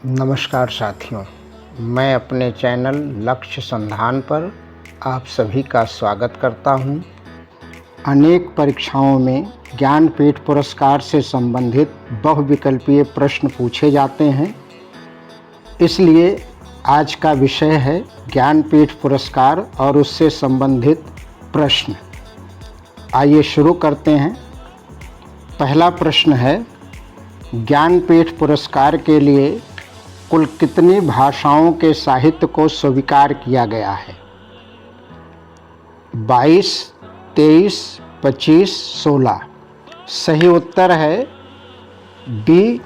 नमस्कार साथियों, मैं अपने चैनल लक्ष्य संधान पर आप सभी का स्वागत करता हूं। अनेक परीक्षाओं में ज्ञानपीठ पुरस्कार से संबंधित बहुविकल्पीय प्रश्न पूछे जाते हैं, इसलिए आज का विषय है ज्ञानपीठ पुरस्कार और उससे संबंधित प्रश्न। आइए शुरू करते हैं। पहला प्रश्न है, ज्ञानपीठ पुरस्कार के लिए कुल कितनी भाषाओं के साहित्य को स्वीकार किया गया है? 22, 23, 25, 16। सही उत्तर है बी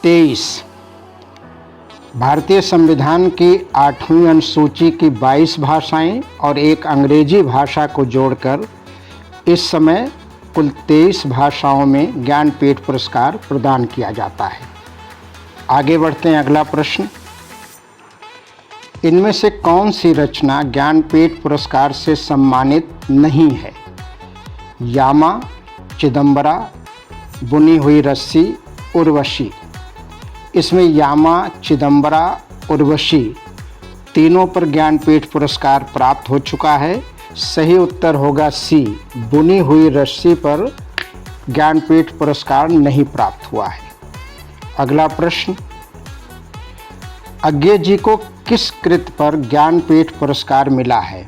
23। भारतीय संविधान की 8वीं अनुसूची की 22 भाषाएं और एक अंग्रेजी भाषा को जोड़कर इस समय कुल 23 भाषाओं में ज्ञानपीठ पुरस्कार प्रदान किया जाता है। आगे बढ़ते हैं। अगला प्रश्न, इनमें से कौन सी रचना ज्ञानपीठ पुरस्कार से सम्मानित नहीं है? यामा, चिदंबरा, बुनी हुई रस्सी, उर्वशी। इसमें यामा, चिदंबरा, उर्वशी तीनों पर ज्ञानपीठ पुरस्कार प्राप्त हो चुका है। सही उत्तर होगा सी, बुनी हुई रस्सी पर ज्ञानपीठ पुरस्कार नहीं प्राप्त हुआ है। अगला प्रश्न, अज्ञे जी को किस कृत पर ज्ञानपीठ पुरस्कार मिला है?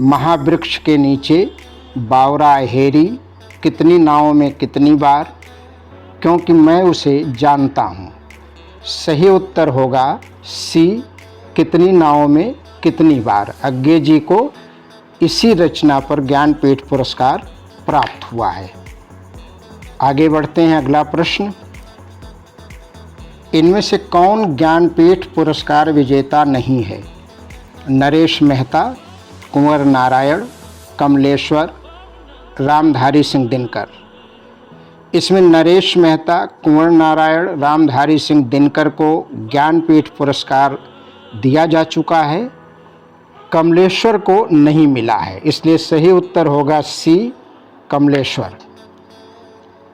महावृक्ष के नीचे, बावरा हेरी, कितनी नावों में कितनी बार, क्योंकि मैं उसे जानता हूँ। सही उत्तर होगा सी, कितनी नावों में कितनी बार। अज्ञे जी को इसी रचना पर ज्ञानपीठ पुरस्कार प्राप्त हुआ है। आगे बढ़ते हैं। अगला प्रश्न, इनमें से कौन ज्ञानपीठ पुरस्कार विजेता नहीं है? नरेश मेहता, कुंवर नारायण, कमलेश्वर, रामधारी सिंह दिनकर। इसमें नरेश मेहता, कुंवर नारायण, रामधारी सिंह दिनकर को ज्ञानपीठ पुरस्कार दिया जा चुका है, कमलेश्वर को नहीं मिला है, इसलिए सही उत्तर होगा सी, कमलेश्वर।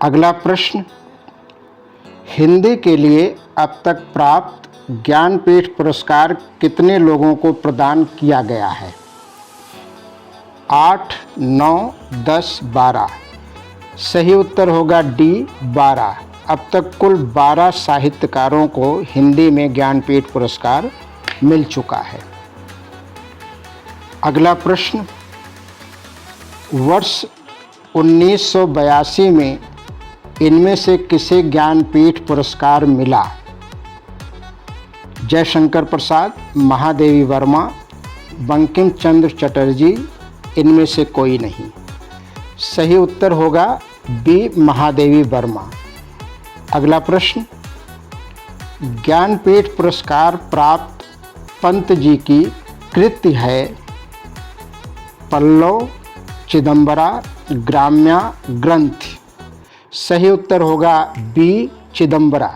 अगला प्रश्न, हिंदी के लिए अब तक प्राप्त ज्ञानपीठ पुरस्कार कितने लोगों को प्रदान किया गया है? 8, 9, 10, 12। सही उत्तर होगा डी, 12। अब तक कुल 12 साहित्यकारों को हिंदी में ज्ञानपीठ पुरस्कार मिल चुका है। अगला प्रश्न, वर्ष 1982 में इनमें से किसे ज्ञानपीठ पुरस्कार मिला? जयशंकर प्रसाद, महादेवी वर्मा, बंकिम चंद्र चटर्जी, इनमें से कोई नहीं। सही उत्तर होगा बी, महादेवी वर्मा। अगला प्रश्न, ज्ञानपीठ पुरस्कार प्राप्त पंत जी की कृति है पल्लव, चिदंबरा, ग्राम्या, ग्रंथ। सही उत्तर होगा बी, चिदंबरा।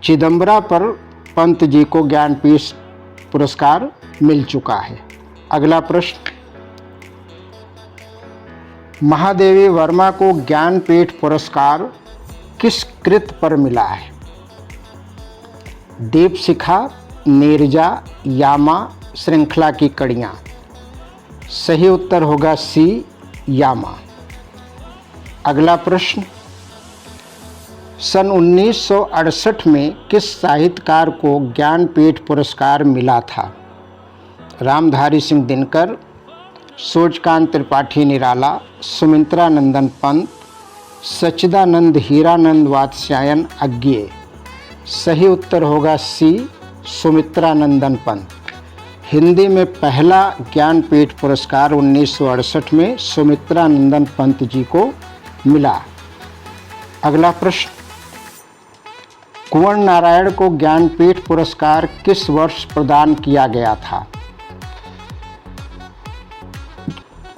चिदंबरा पर पंत जी को ज्ञानपीठ पुरस्कार मिल चुका है। अगला प्रश्न, महादेवी वर्मा को ज्ञानपीठ पुरस्कार किस कृत पर मिला है? दीपशिखा, नीरजा, यामा, श्रृंखला की कड़ियाँ। सही उत्तर होगा सी, यामा। अगला प्रश्न, सन 1968 में किस साहित्यकार को ज्ञानपीठ पुरस्कार मिला था? रामधारी सिंह दिनकर, सूर्यकांत त्रिपाठी निराला, सुमित्रा नंदन पंत, सच्चिदानंद हीरानंद वात्स्यायन अज्ञे। सही उत्तर होगा सी, सुमित्रा नंदन पंत। हिंदी में पहला ज्ञानपीठ पुरस्कार 1968 में सुमित्रा नंदन पंत जी को मिला। अगला प्रश्न, कुंवर नारायण को ज्ञानपीठ पुरस्कार किस वर्ष प्रदान किया गया था?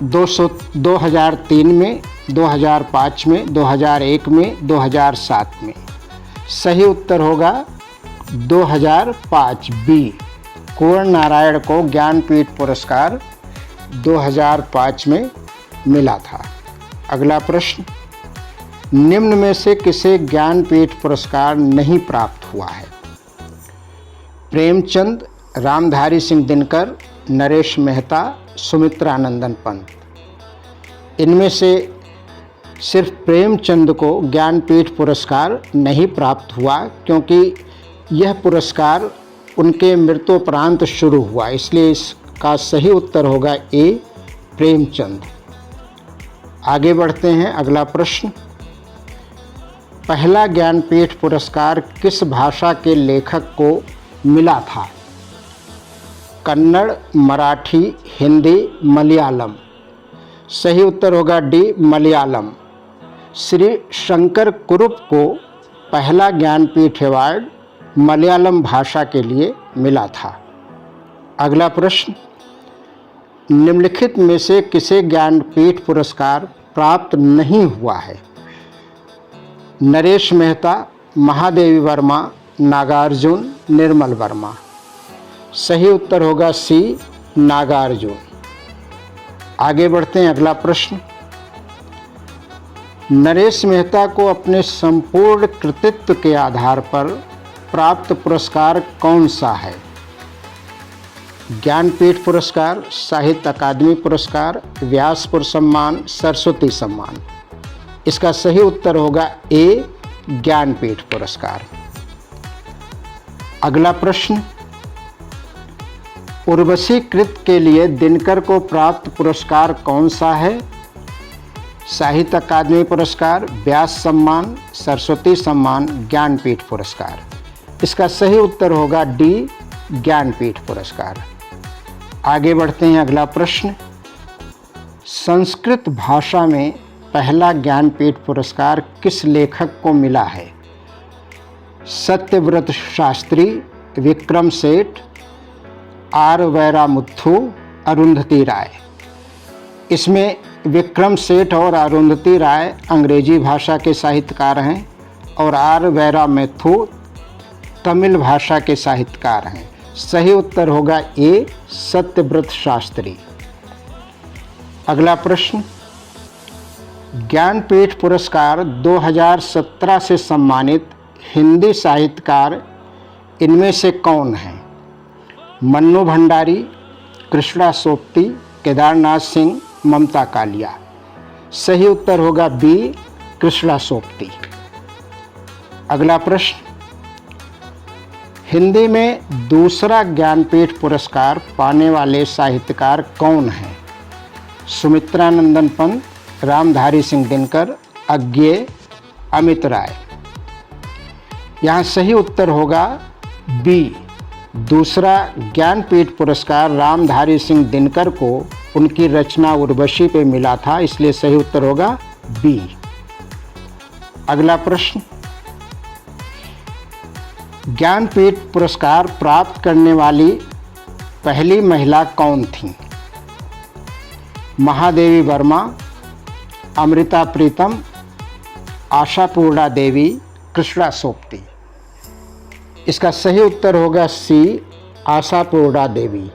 2003 में, 2005 में, 2001 में, 2007 में। सही उत्तर होगा 2005, बी। कुंवर नारायण को ज्ञानपीठ पुरस्कार 2005 में मिला था। अगला प्रश्न, निम्न में से किसे ज्ञानपीठ पुरस्कार नहीं प्राप्त हुआ है? प्रेमचंद, रामधारी सिंह दिनकर, नरेश मेहता, सुमित्रानंदन पंत। इनमें से सिर्फ प्रेमचंद को ज्ञानपीठ पुरस्कार नहीं प्राप्त हुआ, क्योंकि यह पुरस्कार उनके मृत्योपरांत शुरू हुआ, इसलिए इसका सही उत्तर होगा ए, प्रेमचंद। आगे बढ़ते हैं। अगला प्रश्न, पहला ज्ञानपीठ पुरस्कार किस भाषा के लेखक को मिला था? कन्नड़, मराठी, हिंदी, मलयालम। सही उत्तर होगा डी, मलयालम। श्री शंकर कुरुप को पहला ज्ञानपीठ अवार्ड मलयालम भाषा के लिए मिला था। अगला प्रश्न, निम्नलिखित में से किसे ज्ञानपीठ पुरस्कार प्राप्त नहीं हुआ है? नरेश मेहता, महादेवी वर्मा, नागार्जुन, निर्मल वर्मा। सही उत्तर होगा सी, नागार्जुन। आगे बढ़ते हैं। अगला प्रश्न, नरेश मेहता को अपने संपूर्ण कृतित्व के आधार पर प्राप्त पुरस्कार कौन सा है? ज्ञानपीठ पुरस्कार, साहित्य अकादमी पुरस्कार, व्यासपुर सम्मान, सरस्वती सम्मान। इसका सही उत्तर होगा ए, ज्ञानपीठ पुरस्कार। अगला प्रश्न, उर्वशी कृत के लिए दिनकर को प्राप्त पुरस्कार कौन सा है? साहित्य अकादमी पुरस्कार, व्यास सम्मान, सरस्वती सम्मान, ज्ञानपीठ पुरस्कार। इसका सही उत्तर होगा डी, ज्ञानपीठ पुरस्कार। आगे बढ़ते हैं। अगला प्रश्न, संस्कृत भाषा में पहला ज्ञानपीठ पुरस्कार किस लेखक को मिला है? सत्यव्रत शास्त्री, विक्रम सेठ, आर वैरामुथु, अरुंधति राय। इसमें विक्रम सेठ और अरुंधति राय अंग्रेजी भाषा के साहित्यकार हैं और आर वैरामुथु तमिल भाषा के साहित्यकार हैं। सही उत्तर होगा ए, सत्यव्रत शास्त्री। अगला प्रश्न, ज्ञानपीठ पुरस्कार 2017 से सम्मानित हिंदी साहित्यकार इनमें से कौन हैं? मन्नू भंडारी, कृष्णा सोपती, केदारनाथ सिंह, ममता कालिया। सही उत्तर होगा बी, कृष्णा सोपती। अगला प्रश्न, हिंदी में दूसरा ज्ञानपीठ पुरस्कार पाने वाले साहित्यकार कौन हैं? सुमित्रानंदन पंत, रामधारी सिंह दिनकर, अज्ञेय, अमित राय। यहाँ सही उत्तर होगा बी, दूसरा ज्ञानपीठ पुरस्कार रामधारी सिंह दिनकर को उनकी रचना उर्वशी पे मिला था, इसलिए सही उत्तर होगा बी। अगला प्रश्न, ज्ञानपीठ पुरस्कार प्राप्त करने वाली पहली महिला कौन थी? महादेवी वर्मा, अमृता प्रीतम, आशापूर्णा देवी, कृष्णा सोपती। इसका सही उत्तर होगा सी, आशापूर्णा देवी।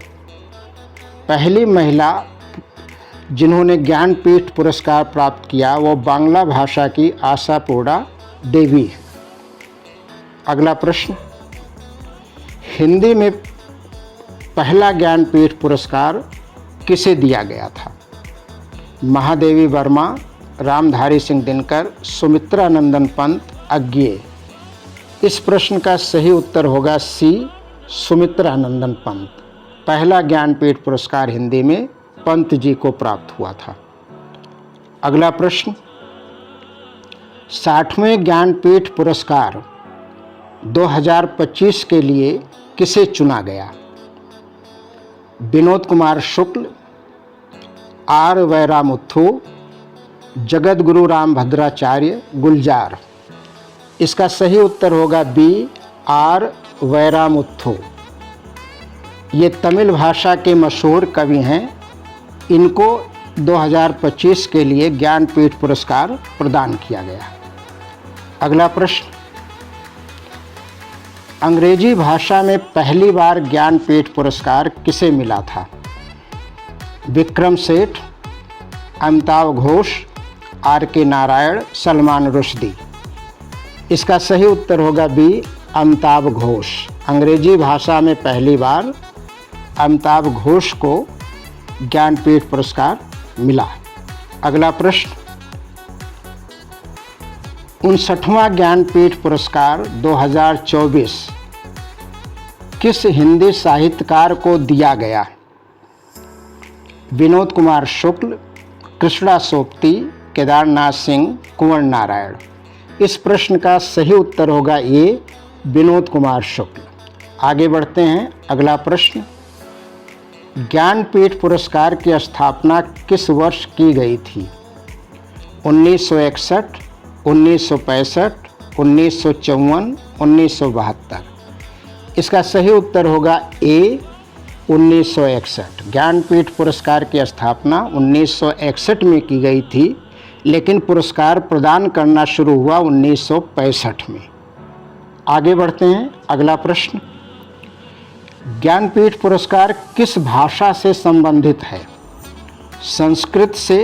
पहली महिला जिन्होंने ज्ञानपीठ पुरस्कार प्राप्त किया वो बांग्ला भाषा की आशापूर्णा देवी है। अगला प्रश्न, हिंदी में पहला ज्ञानपीठ पुरस्कार किसे दिया गया था? महादेवी वर्मा, रामधारी सिंह दिनकर, सुमित्रानंदन पंत, अज्ञेय। इस प्रश्न का सही उत्तर होगा सी, सुमित्रानंदन पंत। पहला ज्ञानपीठ पुरस्कार हिंदी में पंत जी को प्राप्त हुआ था। अगला प्रश्न, 60वें ज्ञानपीठ पुरस्कार 2025 के लिए किसे चुना गया? विनोद कुमार शुक्ल, आर वैरामुथु, जगतगुरु रामभद्राचार्य, गुलजार। इसका सही उत्तर होगा बी, आर वैरामुथु। ये तमिल भाषा के मशहूर कवि हैं। इनको 2025 के लिए ज्ञानपीठ पुरस्कार प्रदान किया गया। अगला प्रश्न, अंग्रेजी भाषा में पहली बार ज्ञानपीठ पुरस्कार किसे मिला था? विक्रम सेठ, अमिताव घोष, आर के नारायण, सलमान रुश्दी। इसका सही उत्तर होगा बी, अमिताभ घोष। अंग्रेजी भाषा में पहली बार अमिताभ घोष को ज्ञानपीठ पुरस्कार मिला। अगला प्रश्न, 59वां ज्ञानपीठ पुरस्कार 2024 किस हिंदी साहित्यकार को दिया गया? विनोद कुमार शुक्ल, कृष्णा सोपती, केदारनाथ सिंह, कुंवर नारायण। इस प्रश्न का सही उत्तर होगा ए, विनोद कुमार शुक्ल। आगे बढ़ते हैं। अगला प्रश्न, ज्ञानपीठ पुरस्कार की स्थापना किस वर्ष की गई थी? 1961, 1965, 1954, 1972। इसका सही उत्तर होगा ए, 1961। ज्ञानपीठ पुरस्कार की स्थापना 1961 में की गई थी, लेकिन पुरस्कार प्रदान करना शुरू हुआ 1965 में। आगे बढ़ते हैं। अगला प्रश्न, ज्ञानपीठ पुरस्कार किस भाषा से संबंधित है? संस्कृत से,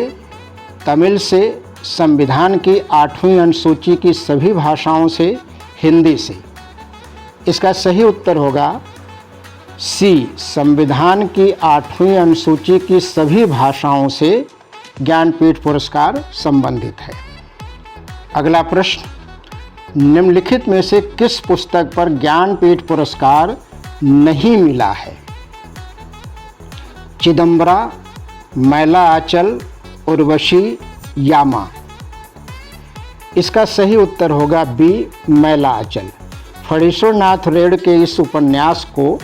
तमिल से, संविधान की 8वीं अनुसूची की सभी भाषाओं से, हिंदी से। इसका सही उत्तर होगा सी, संविधान की 8वीं अनुसूची की सभी भाषाओं से ज्ञानपीठ पुरस्कार संबंधित है। अगला प्रश्न, निम्नलिखित में से किस पुस्तक पर ज्ञानपीठ पुरस्कार नहीं मिला है? चिदंबरा, मैला आंचल, उर्वशी, यामा। इसका सही उत्तर होगा बी, मैला आंचल। फणीश्वरनाथ रेड के इस उपन्यास को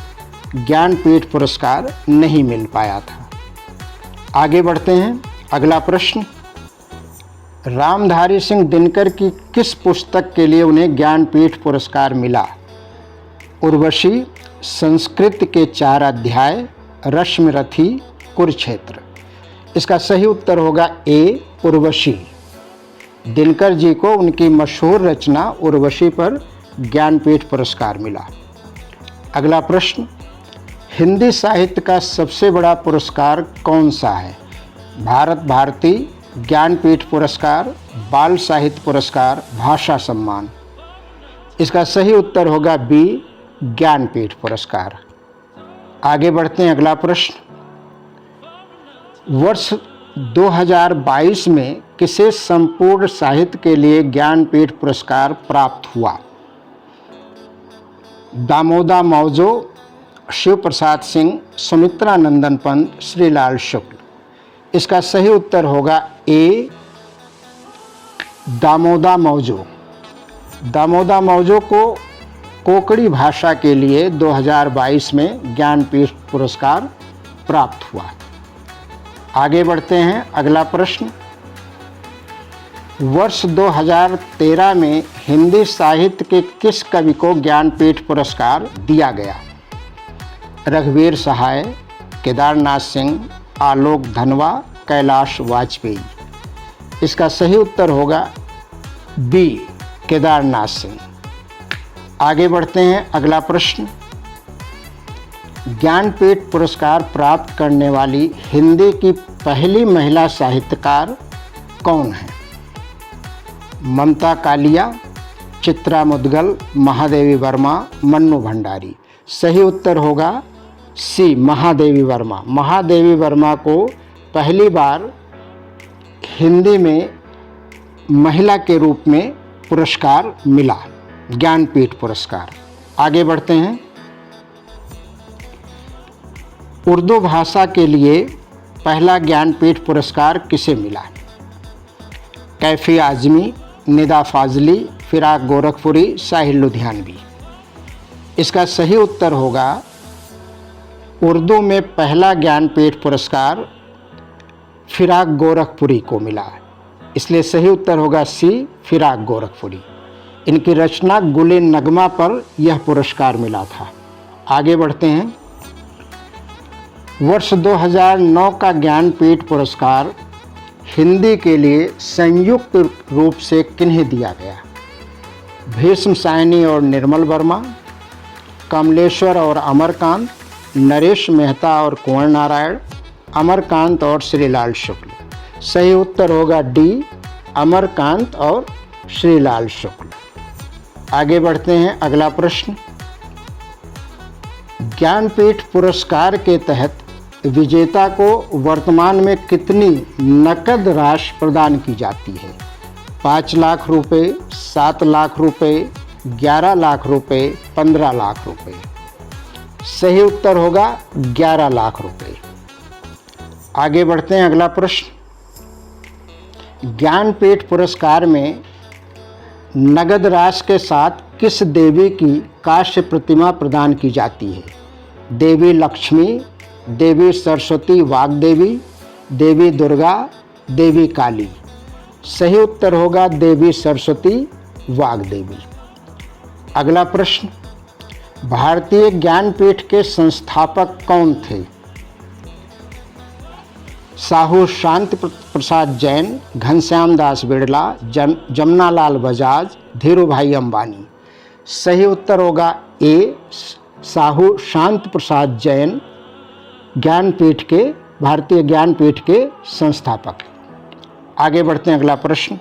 ज्ञानपीठ पुरस्कार नहीं मिल पाया था। आगे बढ़ते हैं। अगला प्रश्न, रामधारी सिंह दिनकर की किस पुस्तक के लिए उन्हें ज्ञानपीठ पुरस्कार मिला? उर्वशी, संस्कृत के 4 अध्याय, रश्मिरथी, कुरुक्षेत्र। इसका सही उत्तर होगा ए, उर्वशी। दिनकर जी को उनकी मशहूर रचना उर्वशी पर ज्ञानपीठ पुरस्कार मिला। अगला प्रश्न, हिंदी साहित्य का सबसे बड़ा पुरस्कार कौन सा है? भारत भारती, ज्ञानपीठ पुरस्कार, बाल साहित्य पुरस्कार, भाषा सम्मान। इसका सही उत्तर होगा बी, ज्ञानपीठ पुरस्कार। आगे बढ़ते हैं। अगला प्रश्न, वर्ष 2022 में किसे संपूर्ण साहित्य के लिए ज्ञानपीठ पुरस्कार प्राप्त हुआ? दामोदा मौजो, शिव प्रसाद सिंह, सुमित्रा नंदन पंत, श्रीलाल शुक्ल। इसका सही उत्तर होगा ए, दामोदा मौजो। दामोदा मौजो को कोंकणी भाषा के लिए 2022 में ज्ञानपीठ पुरस्कार प्राप्त हुआ। आगे बढ़ते हैं। अगला प्रश्न, वर्ष 2013 में हिंदी साहित्य के किस कवि को ज्ञानपीठ पुरस्कार दिया गया? रघुवीर सहाय, केदारनाथ सिंह, आलोक धनवा, कैलाश वाजपेयी। इसका सही उत्तर होगा बी, केदारनाथ सिंह। आगे बढ़ते हैं। अगला प्रश्न, ज्ञानपीठ पुरस्कार प्राप्त करने वाली हिंदी की पहली महिला साहित्यकार कौन है? ममता कालिया, चित्रा मुदगल, महादेवी वर्मा, मन्नू भंडारी। सही उत्तर होगा सी, महादेवी वर्मा। महादेवी वर्मा को पहली बार हिंदी में महिला के रूप में पुरस्कार मिला, ज्ञानपीठ पुरस्कार। आगे बढ़ते हैं। उर्दू भाषा के लिए पहला ज्ञानपीठ पुरस्कार किसे मिला? कैफी आजमी, निदा फाजली, फिराक गोरखपुरी, साहिल लुधियानवी। इसका सही उत्तर होगा उर्दू में पहला ज्ञानपीठ पुरस्कार फिराक गोरखपुरी को मिला, इसलिए सही उत्तर होगा सी, फिराक गोरखपुरी। इनकी रचना गुले नगमा पर यह पुरस्कार मिला था। आगे बढ़ते हैं। वर्ष 2009 का ज्ञानपीठ पुरस्कार हिंदी के लिए संयुक्त रूप से किन्हें दिया गया? भीष्म सायनी और निर्मल वर्मा, कमलेश्वर और अमरकांत, नरेश मेहता और कुंवर नारायण, अमरकांत और श्रीलाल शुक्ल। सही उत्तर होगा डी, अमरकांत और श्रीलाल शुक्ल। आगे बढ़ते हैं, अगला प्रश्न। ज्ञानपीठ पुरस्कार के तहत विजेता को वर्तमान में कितनी नकद राशि प्रदान की जाती है? 5 लाख रुपए, 7 लाख रुपए, 11 लाख रुपए, 15 लाख रुपए। सही उत्तर होगा 11 लाख रुपए। आगे बढ़ते हैं, अगला प्रश्न। ज्ञानपीठ पुरस्कार में नगद राशि के साथ किस देवी की कांस्य प्रतिमा प्रदान की जाती है? देवी लक्ष्मी, देवी सरस्वती वाग्देवी, देवी दुर्गा, देवी काली। सही उत्तर होगा देवी सरस्वती वाग्देवी। अगला प्रश्न। भारतीय ज्ञानपीठ के संस्थापक कौन थे? साहू शांति प्रसाद जैन, घनश्याम दास बिड़ला, जमनालाल बजाज, धीरूभाई अंबानी। सही उत्तर होगा ए, साहू शांति प्रसाद जैन ज्ञानपीठ के, भारतीय ज्ञानपीठ के संस्थापक। आगे बढ़ते हैं, अगला प्रश्न।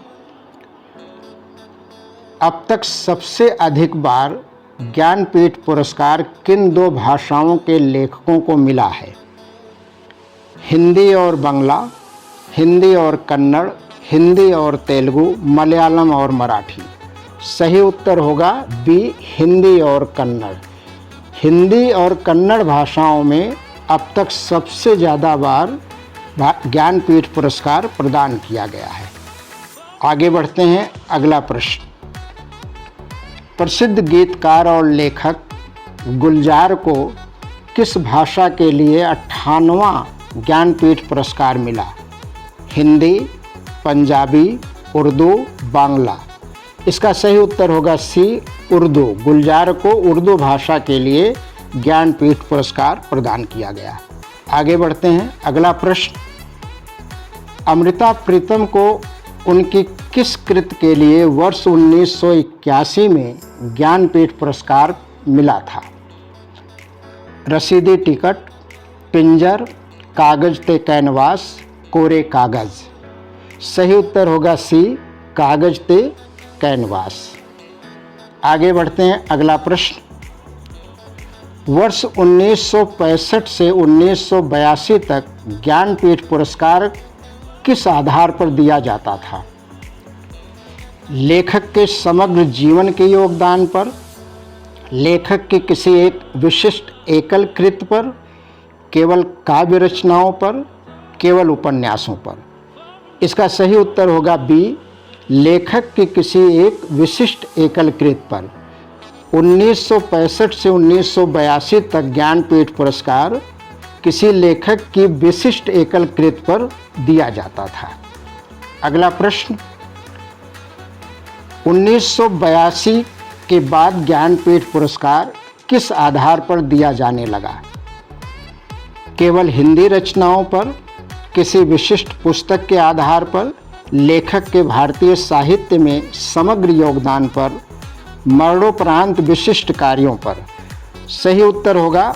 अब तक सबसे अधिक बार ज्ञानपीठ पुरस्कार किन 2 भाषाओं के लेखकों को मिला है? हिंदी और बांग्ला, हिंदी और कन्नड़, हिंदी और तेलुगु, मलयालम और मराठी। सही उत्तर होगा बी, हिंदी और कन्नड़। हिंदी और कन्नड़ भाषाओं में अब तक सबसे ज़्यादा बार ज्ञानपीठ पुरस्कार प्रदान किया गया है। आगे बढ़ते हैं, अगला प्रश्न। प्रसिद्ध गीतकार और लेखक गुलजार को किस भाषा के लिए 58वां ज्ञानपीठ पुरस्कार मिला? हिंदी, पंजाबी, उर्दू, बांग्ला। इसका सही उत्तर होगा सी, उर्दू। गुलजार को उर्दू भाषा के लिए ज्ञानपीठ पुरस्कार प्रदान किया गया। आगे बढ़ते हैं, अगला प्रश्न। अमृता प्रीतम को उनकी किस कृति के लिए वर्ष 1981 में ज्ञानपीठ पुरस्कार मिला था? रसीदी टिकट, पिंजर, कागज ते कैनवास, कोरे कागज। सही उत्तर होगा सी, कागज ते कैनवास। आगे बढ़ते हैं, अगला प्रश्न। वर्ष 1965 से 1982 तक ज्ञानपीठ पुरस्कार किस आधार पर दिया जाता था? लेखक के समग्र जीवन के योगदान पर, लेखक की किसी एक विशिष्ट एकल कृति पर, केवल काव्य रचनाओं पर, केवल उपन्यासों पर। इसका सही उत्तर होगा बी, लेखक की किसी एक विशिष्ट एकल कृति पर। 1965 से 1982 तक ज्ञानपीठ पुरस्कार किसी लेखक की विशिष्ट एकल कृति पर दिया जाता था। अगला प्रश्न। 1982 के बाद ज्ञानपीठ पुरस्कार किस आधार पर दिया जाने लगा? केवल हिंदी रचनाओं पर, किसी विशिष्ट पुस्तक के आधार पर, लेखक के भारतीय साहित्य में समग्र योगदान पर, मरणोपरांत विशिष्ट कार्यों पर। सही उत्तर होगा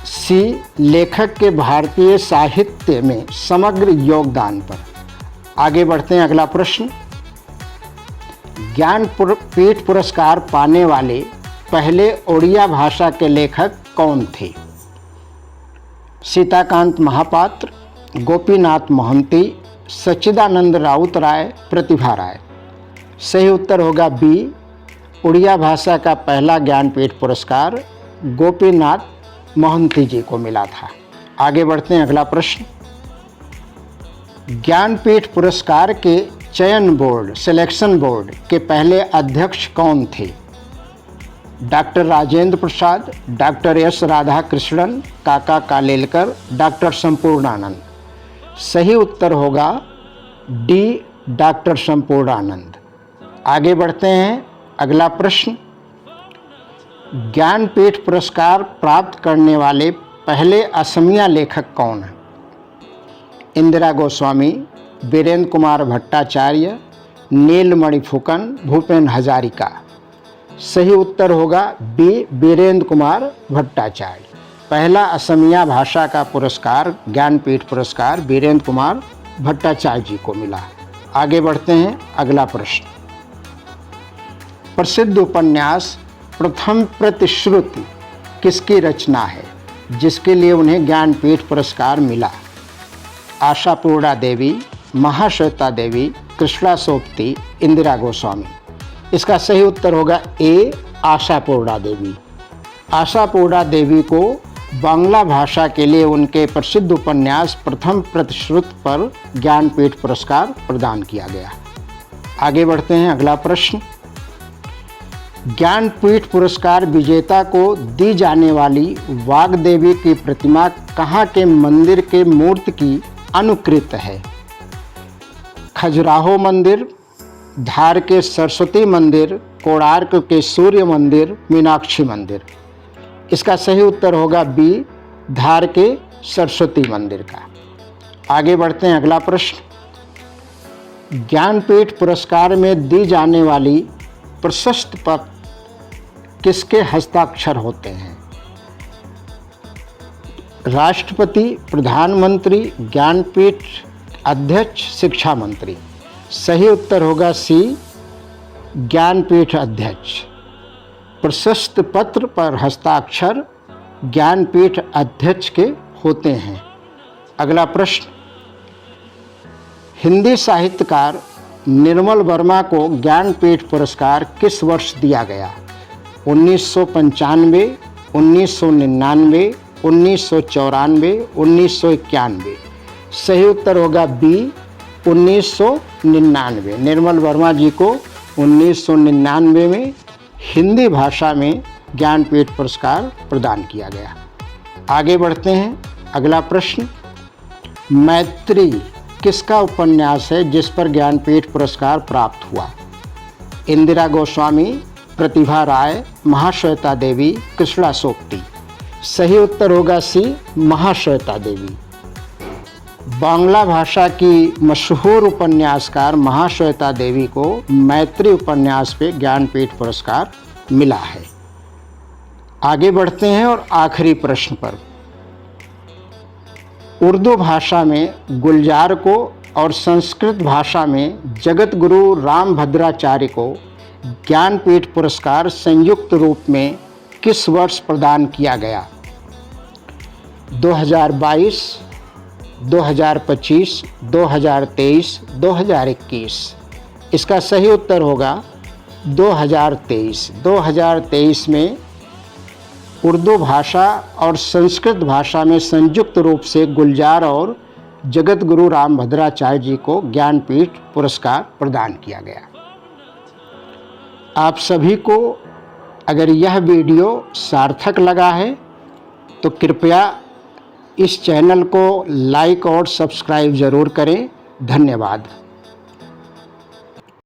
सी, लेखक के भारतीय साहित्य में समग्र योगदान पर। आगे बढ़ते हैं, अगला प्रश्न। ज्ञानपीठ पुरस्कार पाने वाले पहले ओडिया भाषा के लेखक कौन थे? सीताकांत महापात्र, गोपीनाथ मोहंती, सच्चिदानंद राउत राय, प्रतिभा राय। सही उत्तर होगा बी, उड़िया भाषा का पहला ज्ञानपीठ पुरस्कार गोपीनाथ मोहंती जी को मिला था। आगे बढ़ते हैं, अगला प्रश्न। ज्ञानपीठ पुरस्कार के चयन बोर्ड, सिलेक्शन बोर्ड के पहले अध्यक्ष कौन थे? Doctor Rajendra Prasad, doctor S Radhakrishnan, काका कालेलकर, डॉक्टर संपूर्णानंद। सही उत्तर होगा डी, डॉक्टर संपूर्णानंद। आगे बढ़ते हैं, अगला प्रश्न। ज्ञानपीठ पुरस्कार प्राप्त करने वाले पहले असमिया लेखक कौन हैं? इंदिरा गोस्वामी, वीरेंद्र कुमार भट्टाचार्य, नीलमणि फुकन, भूपेन हजारिका। सही उत्तर होगा बी, वीरेंद्र कुमार भट्टाचार्य। पहला असमिया भाषा का पुरस्कार, ज्ञानपीठ पुरस्कार, वीरेंद्र कुमार भट्टाचार्य जी को मिला। आगे बढ़ते हैं, अगला प्रश्न। प्रसिद्ध उपन्यास प्रथम प्रतिश्रुति किसकी रचना है, जिसके लिए उन्हें ज्ञानपीठ पुरस्कार मिला? आशापूर्णा देवी, महाश्वेता देवी, कृष्णा सोपती, इंदिरा गोस्वामी। इसका सही उत्तर होगा ए, आशापूर्णा देवी। आशापूर्णा देवी को बांग्ला भाषा के लिए उनके प्रसिद्ध उपन्यास प्रथम प्रतिश्रुति पर ज्ञानपीठ पुरस्कार प्रदान किया गया। आगे बढ़ते हैं, अगला प्रश्न। ज्ञानपीठ पुरस्कार विजेता को दी जाने वाली वाग्देवी की प्रतिमा कहाँ के मंदिर के मूर्ति की अनुकृत है? खजुराहो मंदिर, धार के सरस्वती मंदिर, कोणार्क के सूर्य मंदिर, मीनाक्षी मंदिर। इसका सही उत्तर होगा बी, धार के सरस्वती मंदिर का। आगे बढ़ते हैं, अगला प्रश्न। ज्ञानपीठ पुरस्कार में दी जाने वाली प्रशस्ति पत्र किसके हस्ताक्षर होते हैं? राष्ट्रपति, प्रधानमंत्री, ज्ञानपीठ अध्यक्ष, शिक्षा मंत्री। सही उत्तर होगा सी, ज्ञानपीठ अध्यक्ष। प्रशस्ति पत्र पर हस्ताक्षर ज्ञानपीठ अध्यक्ष के होते हैं। अगला प्रश्न। हिंदी साहित्यकार निर्मल वर्मा को ज्ञानपीठ पुरस्कार किस वर्ष दिया गया? 1995, 1999, 1994, 1991। सही उत्तर होगा बी, 1999। निर्मल वर्मा जी को 1999 में हिंदी भाषा में ज्ञानपीठ पुरस्कार प्रदान किया गया। आगे बढ़ते हैं, अगला प्रश्न। मैत्री किसका उपन्यास है जिस पर ज्ञानपीठ पुरस्कार प्राप्त हुआ? इंदिरा गोस्वामी, प्रतिभा राय, महाश्वेता देवी, कृष्णा सोपती। सही उत्तर होगा सी, महाश्वेता देवी। बांग्ला भाषा की मशहूर उपन्यासकार महाश्वेता देवी को मैत्री उपन्यास पे ज्ञानपीठ पुरस्कार मिला है। आगे बढ़ते हैं और आखिरी प्रश्न पर। उर्दू भाषा में गुलजार को और संस्कृत भाषा में जगत गुरु रामभद्राचार्य को ज्ञानपीठ पुरस्कार संयुक्त रूप में किस वर्ष प्रदान किया गया? 2022, 2025, 2023, 2021। इसका सही उत्तर होगा 2023। 2023 में उर्दू भाषा और संस्कृत भाषा में संयुक्त रूप से गुलजार और जगत गुरु रामभद्राचार्य जी को ज्ञानपीठ पुरस्कार प्रदान किया गया। आप सभी को अगर यह वीडियो सार्थक लगा है तो कृपया इस चैनल को लाइक और सब्सक्राइब ज़रूर करें। धन्यवाद।